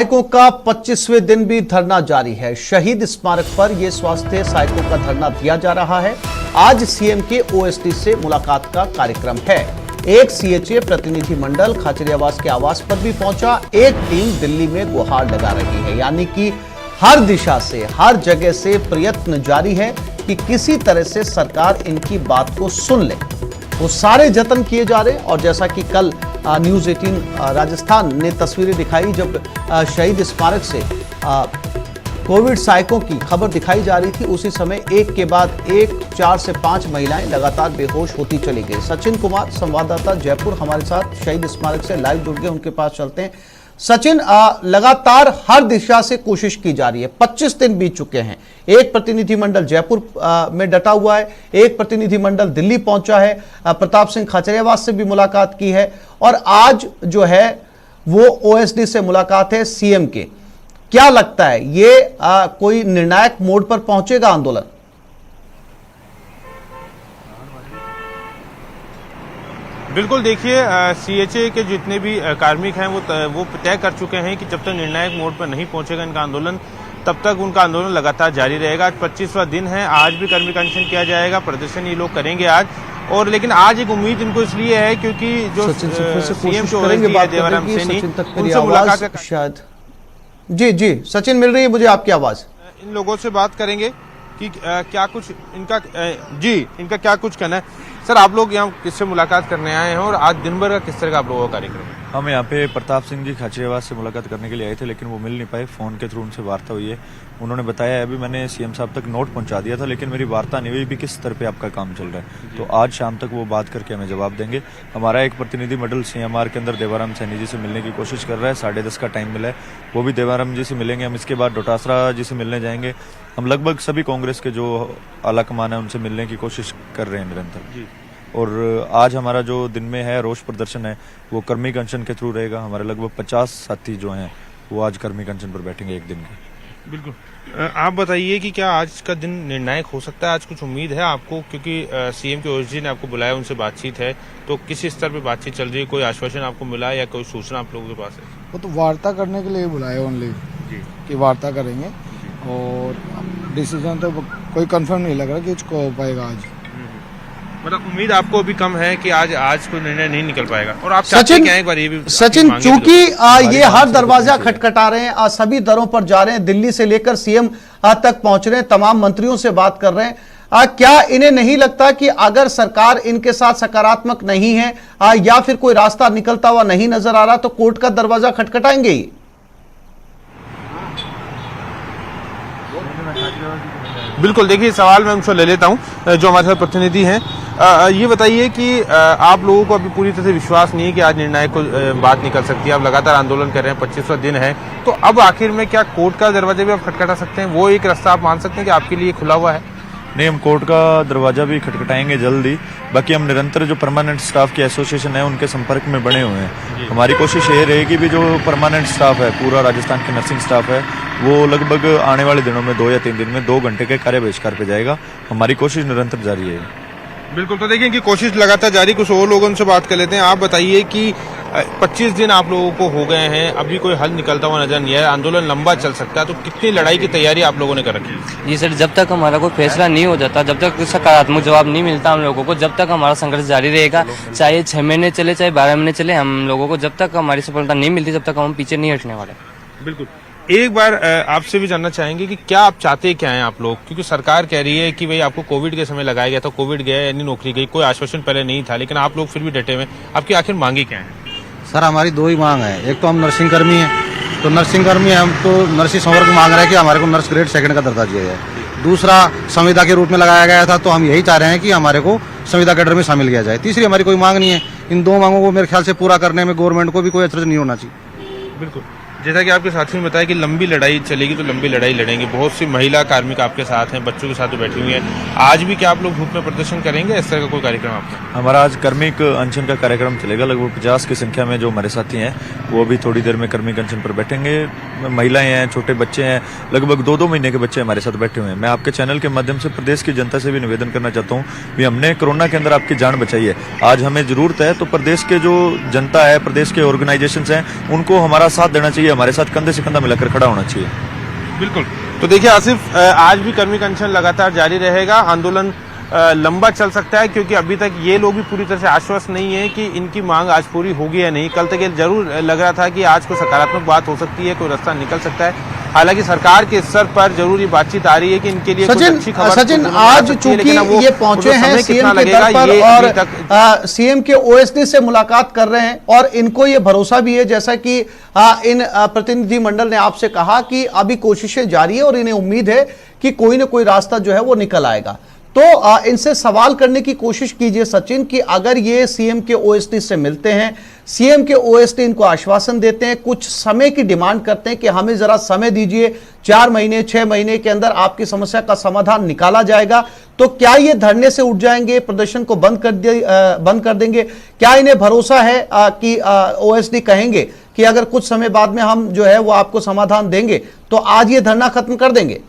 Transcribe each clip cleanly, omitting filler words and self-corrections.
सहायकों का 25वें दिन भी धरना जारी है। शहीद स्मारक पर यह स्वास्थ्य सहायकों का धरना दिया जा रहा है। आज सीएम के ओएसडी से मुलाकात का कार्यक्रम है। एक सीएचए प्रतिनिधि मंडल खाचरियावास के आवास पर भी पहुंचा। एक टीम दिल्ली में गुहार लगा रही है, यानी कि हर दिशा से, हर जगह से प्रयत्न जारी है कि किसी तरह से सरकार इनकी बात को सुन ले। वो सारे जतन किए जा रहे हैं। और जैसा कि कल न्यूज़ 18 राजस्थान ने तस्वीरें दिखाई, जब शहीद स्मारक से कोविड सहायकों की खबर दिखाई जा रही थी, उसी समय एक के बाद एक 4 से 5 महिलाएं लगातार बेहोश होती चली गई। सचिन कुमार संवाददाता जयपुर हमारे साथ शहीद स्मारक से लाइव जुड़ गए, उनके पास चलते हैं। सचिन, लगातार हर दिशा से कोशिश की जा रही है। 25 दिन बीत चुके हैं। एक प्रतिनिधिमंडल जयपुर में डटा हुआ है, एक प्रतिनिधिमंडल दिल्ली पहुंचा है, प्रताप सिंह खाचरियावास से भी मुलाकात की है, और आज जो है वो ओएसडी से मुलाकात है सीएम के। क्या लगता है, ये कोई निर्णायक मोड़ पर पहुंचेगा आंदोलन? बिल्कुल, देखिए सीएचए के जितने भी कार्मिक हैं वो तय कर चुके हैं कि जब तक निर्णायक मोड़ पर नहीं पहुंचेगा इनका आंदोलन, तब तक उनका आंदोलन लगातार जारी रहेगा। आज 25वां दिन है, आज भी कर्मिक अनशन किया जाएगा, प्रदर्शन ये लोग करेंगे आज। और लेकिन आज एक उम्मीद इनको इसलिए है क्योंकि जो सीएम जो देवाराम सैनी, उनसे मुलाकात शायद जी सचिन मिल रही है मुझे आपकी आवाज। इन लोगों से बात करेंगे कि क्या कुछ इनका क्या कुछ कहना है। सर, आप लोग यहाँ किससे मुलाकात करने आए हैं और आज दिन भर का किस तरह का आप लोगों का कार्यक्रम है? हम यहाँ पे प्रताप सिंह जी खाचरियावास से मुलाकात करने के लिए आए थे, लेकिन वो मिल नहीं पाए। फोन के थ्रू उनसे वार्ता हुई है। उन्होंने बताया अभी मैंने सीएम साहब तक नोट पहुंचा दिया था, लेकिन मेरी वार्ता नहीं हुई भी किस स्तर पे आपका काम चल रहा है। तो आज शाम तक वो बात करके हमें जवाब देंगे। हमारा एक प्रतिनिधि मंडल सीएमआर के अंदर देवाराम सैनी जी से मिलने की कोशिश कर रहा है। 10:30 का टाइम मिला है, वो भी देवाराम जी से मिलेंगे। हम इसके बाद डोटासरा जी से मिलने जाएंगे। हम लगभग सभी कांग्रेस के जो आला कमान है उनसे मिलने की कोशिश कर रहे हैं निरंतर। और आज हमारा जो दिन में है रोष प्रदर्शन है, वो कर्मिक अनशन के थ्रू रहेगा। हमारे लगभग 50 साथी जो हैं वो आज कर्मिक अनशन पर बैठेंगे एक दिन के। बिल्कुल, आप बताइए कि क्या आज का दिन निर्णायक हो सकता है? आज कुछ उम्मीद है आपको, क्योंकि सीएम के ओएसडी ने आपको बुलाया, उनसे बातचीत है, तो किस स्तर पे बातचीत चल रही है? कोई आश्वासन आपको मिला या कोई सूचना आप लोगों के पास है? वो तो वार्ता करने के लिए बुलाया ओनली कि वार्ता करेंगे, और डिसीजन तो कोई कंफर्म नहीं लग रहा कि कुछ हो पाएगा आज। मतलब उम्मीद आपको अभी कम है कि आज कोई निर्णय नहीं निकल पाएगा। और आप सचिन, क्या एक बार ये भी सचिन, चूंकि ये हर दरवाजा खटखटा रहे हैं, सभी दरों पर जा रहे हैं, दिल्ली से लेकर सीएम तक पहुंच रहे हैं, तमाम मंत्रियों से बात कर रहे हैं, क्या इन्हें नहीं लगता कि अगर सरकार इनके साथ सकारात्मक नहीं है या फिर कोई रास्ता निकलता हुआ नहीं नजर आ रहा, तो कोर्ट का दरवाजा खटखटाएंगे ही? बिल्कुल, देखिए सवाल मैं उनसे ले लेता हूं जो हमारे साथ प्रतिनिधि हैं। ये बताइए कि आप लोगों को अभी पूरी तरह से विश्वास नहीं है कि आज निर्णायक को बात निकल सकती है। आप लगातार आंदोलन कर रहे हैं, 25वां दिन है, तो अब आखिर में क्या कोर्ट का दरवाजा भी आप खटखटा सकते हैं? वो एक रास्ता आप मान सकते हैं कि आपके लिए खुला हुआ है? नहीं, हम कोर्ट का दरवाजा भी खटखटाएंगे जल्दी। बाकी हम निरंतर जो परमानेंट स्टाफ की एसोसिएशन है उनके संपर्क में बने हुए हैं। हमारी कोशिश ये रहेगी भी जो परमानेंट स्टाफ है, पूरा राजस्थान के नर्सिंग स्टाफ है, वो लगभग आने वाले दिनों में 2 या 3 दिन में 2 घंटे के कार्य बहिष्कार पे जाएगा। हमारी कोशिश निरंतर जारी है। बिल्कुल, तो देखिए कि कोशिश लगातार जारी। कुछ और लोगों से बात कर लेते हैं। आप बताइए कि 25 दिन आप लोगों को हो गए हैं, अभी कोई हल निकलता हुआ नजर नहीं आया, आंदोलन लंबा चल सकता है, तो कितनी लड़ाई की तैयारी आप लोगों ने कर रखी है? जी सर, जब तक हमारा कोई फैसला नहीं हो जाता, जब तक सकारात्मक जवाब नहीं मिलता हम लोगों को, जब तक हमारा संघर्ष जारी रहेगा। चाहे 6 महीने चले, चाहे 12 महीने चले, हम लोगों को जब तक हमारी सफलता नहीं मिलती, जब तक हम पीछे नहीं हटने वाले। बिल्कुल, एक बार आपसे भी जानना चाहेंगे कि क्या आप चाहते क्या हैं आप लोग, क्योंकि सरकार कह रही है कि भाई आपको कोविड के समय लगाया गया था, कोविड गया, यानी नौकरी गई, कोई आश्वासन पहले नहीं था, लेकिन आप लोग फिर भी डटे हुए। आपकी आखिर मांगी क्या है? सर, हमारी 2 ही मांग है। एक तो हम नर्सिंग कर्मी हैं, तो नर्सिंग कर्मी हम तो नर्सिंग संवर्ग मांग रहे हैं कि हमारे को नर्स ग्रेड 2 का दर्जा दिया जाए। दूसरा, संविदा के रूप में लगाया गया था, तो हम यही चाह रहे हैं कि हमारे को संविदा कैडर में शामिल किया जाए। तीसरी हमारी कोई मांग नहीं है। इन 2 मांगों को मेरे ख्याल से पूरा करने में गवर्नमेंट को भी कोई अचरज नहीं होना चाहिए। बिल्कुल, जैसा कि आपके साथियों ने बताया कि लंबी लड़ाई चलेगी, तो लंबी लड़ाई लड़ेंगे। बहुत सी महिला कार्मिक आपके साथ हैं, बच्चों के साथ बैठी हुई हैं। आज भी क्या आप लोग धूप में प्रदर्शन करेंगे? इस तरह का कोई कार्यक्रम आपका? हमारा आज कर्मिक अनशन का कार्यक्रम चलेगा। लगभग 50 की संख्या में जो हमारे साथी हैं वो भी थोड़ी देर में कर्मिक अनशन पर बैठेंगे। महिलाएं हैं, छोटे बच्चे हैं, लगभग 2-2 महीने के बच्चे हमारे साथ बैठे हुए हैं। मैं आपके चैनल के माध्यम से प्रदेश की जनता से भी निवेदन करना चाहता हूँ कि हमने कोरोना के अंदर आपकी जान बचाई है, आज हमें जरूरत है तो प्रदेश के जो जनता है, प्रदेश के ऑर्गेनाइजेशंस हैं, उनको हमारा साथ देना चाहिए, हमारे साथ कंधे से कंधा मिलाकर खड़ा होना चाहिए। बिल्कुल। तो देखिए आसिफ, आज भी कर्मी अनशन लगातार जारी रहेगा, आंदोलन लंबा चल सकता है, क्योंकि अभी तक ये लोग भी पूरी तरह से आश्वस्त नहीं है कि इनकी मांग आज पूरी होगी या नहीं। कल तक ये जरूर लग रहा था कि आज कोई सकारात्मक बात हो सकती है, कोई रास्ता निकल सकता है। हालांकि सरकार के स्तर पर जरूर ये बातचीत आ रही है कि इनके लिए कुछ अच्छी खबर सचिन आज चूंकि ये पहुंचे हैं सीएम के दर पर और सीएम के ओएसडी से मुलाकात कर रहे हैं और इनको ये भरोसा भी है, जैसा कि इन प्रतिनिधि मंडल ने आपसे कहा कि अभी कोशिशें जारी है और इन्हें उम्मीद है कि कोई ना कोई रास्ता जो है वो निकल आएगा। तो इनसे सवाल करने की कोशिश कीजिए सचिन कि अगर ये सीएम के ओएसडी से मिलते हैं, सीएम के ओएसडी इनको आश्वासन देते हैं, कुछ समय की डिमांड करते हैं कि हमें जरा समय दीजिए, 4 महीने 6 महीने के अंदर आपकी समस्या का समाधान निकाला जाएगा, तो क्या ये धरने से उठ जाएंगे, प्रदर्शन को बंद कर देंगे? क्या इन्हें भरोसा है कि ओएसडी कहेंगे कि अगर कुछ समय बाद में हम जो है वो आपको समाधान देंगे तो आज ये धरना खत्म कर देंगे?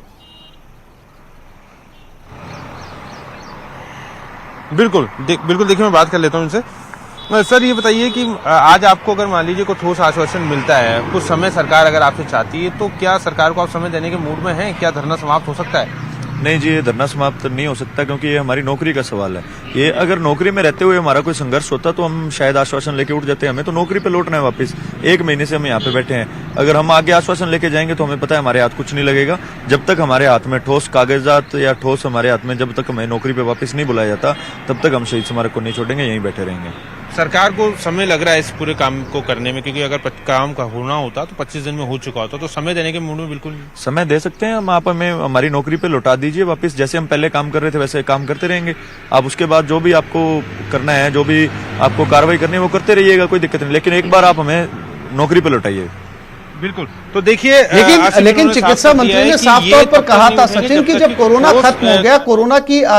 बिल्कुल देखिए, मैं बात कर लेता हूं इनसे। सर ये बताइए कि आज आपको अगर मान लीजिए कोई ठोस आश्वासन मिलता है, कुछ समय सरकार अगर आपसे चाहती है, तो क्या सरकार को आप समय देने के मूड में हैं? क्या धरना समाप्त हो सकता है? नहीं जी, ये धरना समाप्त नहीं हो सकता, क्योंकि ये हमारी नौकरी का सवाल है। ये अगर नौकरी में रहते हुए हमारा कोई संघर्ष होता तो हम शायद आश्वासन लेके उठ जाते हैं। हमें तो नौकरी पे लौटना है वापस। 1 महीने से हम यहाँ पे बैठे हैं, अगर हम आगे आश्वासन लेके जाएंगे तो हमें पता है हमारे हाथ कुछ नहीं लगेगा। जब तक हमारे हाथ में ठोस कागजात या ठोस हमारे हाथ में, जब तक हमें नौकरी पे वापस नहीं बुलाया जाता, तब तक हम शहीद स्मारक को नहीं छोड़ेंगे, यहीं बैठे रहेंगे। सरकार को समय लग रहा है इस पूरे काम को करने में, क्योंकि अगर काम का होना होता तो 25 दिन में हो चुका होता, तो समय देने के मूड में बिल्कुल समय दे सकते हैं हम। आप हमें हमारी नौकरी पे लौटा दीजिए वापस, जैसे हम पहले काम कर रहे थे वैसे काम करते रहेंगे। आप उसके बाद जो भी आपको करना है, जो भी आपको कार्रवाई करनी है वो करते रहिएगा, कोई दिक्कत नहीं, लेकिन एक बार आप हमें नौकरी पे लौटाइए। बिल्कुल। तो देखिए, लेकिन चिकित्सा मंत्री ने साफ तौर पर कहा था सचिन कि जब कोरोना खत्म हो गया,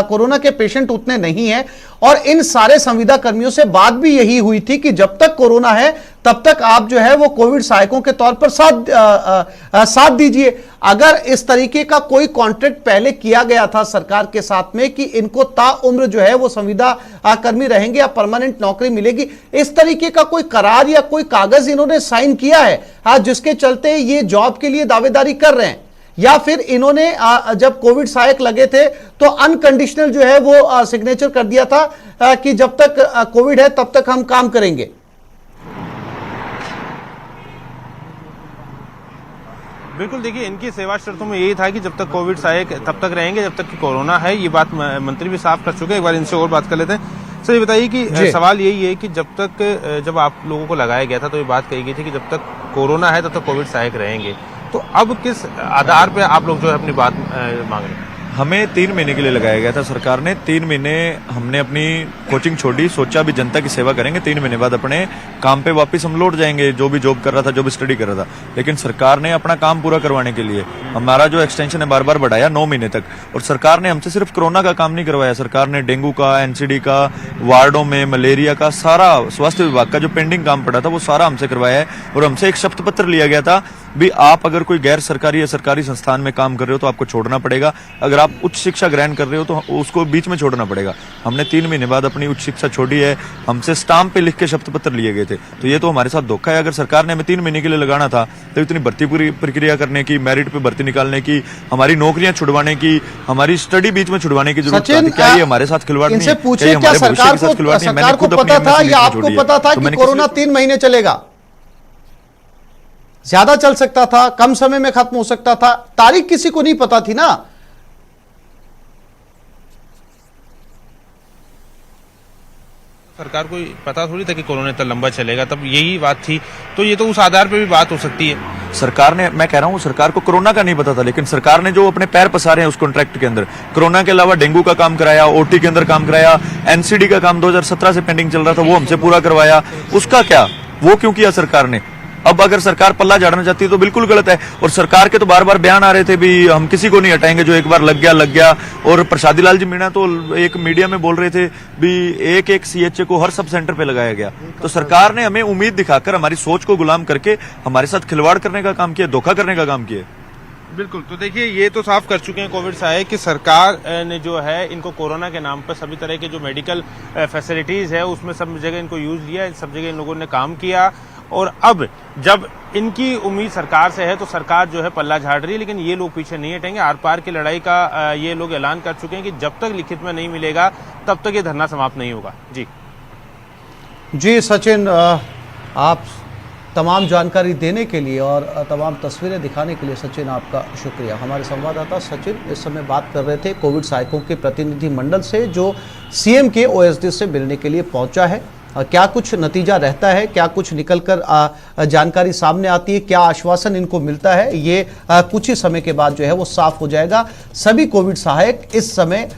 कोरोना के पेशेंट उतने नहीं है, और इन सारे संविदा कर्मियों से बात भी यही हुई थी कि जब तक कोरोना है तब तक आप जो है वो कोविड सहायकों के तौर पर साथ दीजिए। अगर इस तरीके का कोई कॉन्ट्रैक्ट पहले किया गया था सरकार के साथ में कि इनको ताउम्र जो है वो संविदा कर्मी रहेंगे या परमानेंट नौकरी मिलेगी, इस तरीके का कोई करार या कोई कागज इन्होंने साइन किया है जिसके चलते ये जॉब के लिए दावेदारी कर रहे हैं, या फिर इन्होंने जब कोविड सहायक लगे थे तो अनकंडीशनल जो है वो सिग्नेचर कर दिया था कि जब तक कोविड है तब तक हम काम करेंगे? बिल्कुल। देखिए, इनकी सेवा शर्तों में यही था कि जब तक कोविड सहायक तब तक रहेंगे जब तक कि कोरोना है। ये बात मंत्री भी साफ कर चुके हैं। एक बार इनसे और बात कर लेते हैं। सर ये बताइए कि सवाल यही है कि जब आप लोगों को लगाया गया था तो ये बात कही गई थी कि जब तक कोरोना है तब तक कोविड सहायक रहेंगे, तो अब किस आधार पे आप लोग जो है अपनी बात मांग रहे हैं? हमें 3 महीने के लिए लगाया गया था सरकार ने। 3 महीने हमने अपनी कोचिंग छोड़ी, सोचा भी जनता की सेवा करेंगे, 3 महीने बाद अपने काम पे वापस हम लौट जाएंगे, जो भी जॉब कर रहा था, जो भी स्टडी कर रहा था। लेकिन सरकार ने अपना काम पूरा करवाने के लिए हमारा जो एक्सटेंशन है बार बार बढ़ाया 9 महीने तक। और सरकार ने हमसे सिर्फ कोरोना का काम नहीं करवाया, सरकार ने डेंगू का, एनसीडी का, वार्डों में मलेरिया का, सारा स्वास्थ्य विभाग का जो पेंडिंग काम पड़ा था वो सारा हमसे करवाया है। और हमसे एक शपथ पत्र लिया गया था भी आप अगर कोई गैर सरकारी या सरकारी संस्थान में काम कर रहे हो तो आपको छोड़ना पड़ेगा, अगर आप उच्च शिक्षा ग्रहण कर रहे हो तो उसको बीच में छोड़ना पड़ेगा। हमने 3 महीने बाद अपनी उच्च शिक्षा छोड़ी है, हमसे स्टाम्प पे लिख के शपथ पत्र लिए गए थे। तो ये तो हमारे साथ धोखा है। अगर सरकार ने हमें 3 महीने के लिए लगाना था तो इतनी भर्ती पूरी प्रक्रिया करने की, मेरिट पे भर्ती निकालने की, हमारी नौकरियां छुड़वाने की, हमारी स्टडी बीच में छुड़वाने की जरूरत थी। क्या ये हमारे साथ खिलवाड़ नहीं है? क्या सरकार को पता था या आपको पता था कि कोरोना 3 महीने चलेगा? ज्यादा चल सकता था, कम समय में खत्म हो सकता था, तारीख किसी को नहीं पता थी ना। सरकार को पता थोड़ी था कि कोरोना इतना लंबा चलेगा, तब यही बात थी। तो ये तो उस आधार पे भी बात हो सकती है। सरकार ने, मैं कह रहा हूँ सरकार को कोरोना का नहीं पता था, लेकिन सरकार ने जो अपने पैर पसारे हैं उस कॉन्ट्रैक्ट के अंदर, कोरोना के अलावा डेंगू का काम कराया, ओटी के अंदर काम कराया, एनसीडी का काम 2017 से पेंडिंग चल रहा था वो हमसे पूरा करवाया, उसका क्या, वो क्यों किया सरकार ने? अब अगर सरकार पल्ला झाड़ना चाहती है तो बिल्कुल गलत है। और सरकार के तो बार बार बयान आ रहे थे भी हम किसी को नहीं हटाएंगे, जो एक बार लग गया। और प्रसादी लाल जी मीणा तो एक मीडिया में बोल रहे थे भी एक CHA को हर सब सेंटर पे लगाया गया। तो सरकार ने हमें उम्मीद दिखाकर हमारी सोच को गुलाम करके हमारे साथ खिलवाड़ करने का काम किया, धोखा करने का काम किया। बिल्कुल, तो देखिए ये तो साफ कर चुके हैं कोविड साहब कि सरकार ने जो है इनको कोरोना के नाम पर सभी तरह के जो मेडिकल फैसिलिटीज है उसमें सब जगह इनको यूज लिया, सब जगह इन लोगों ने काम किया। और अब जब इनकी उम्मीद सरकार से है तो सरकार जो है पल्ला झाड़ रही है, लेकिन ये लोग पीछे नहीं हटेंगे। आर पार की लड़ाई का ये लोग ऐलान कर चुके हैं कि जब तक लिखित में नहीं मिलेगा तब तक ये धरना समाप्त नहीं होगा। जी सचिन, आप तमाम जानकारी देने के लिए और तमाम तस्वीरें दिखाने के लिए सचिन आपका शुक्रिया। हमारे संवाददाता सचिन इस समय बात कर रहे थे कोविड सहायकों के प्रतिनिधि मंडल से जो सीएम के OSD से मिलने के लिए पहुंचा है। क्या कुछ नतीजा रहता है, क्या कुछ निकलकर जानकारी सामने आती है, क्या आश्वासन इनको मिलता है, ये कुछ ही समय के बाद जो है वो साफ हो जाएगा। सभी कोविड सहायक इस समय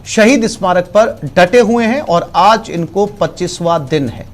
शहीद स्मारक पर डटे हुए हैं और आज इनको 25वां दिन है।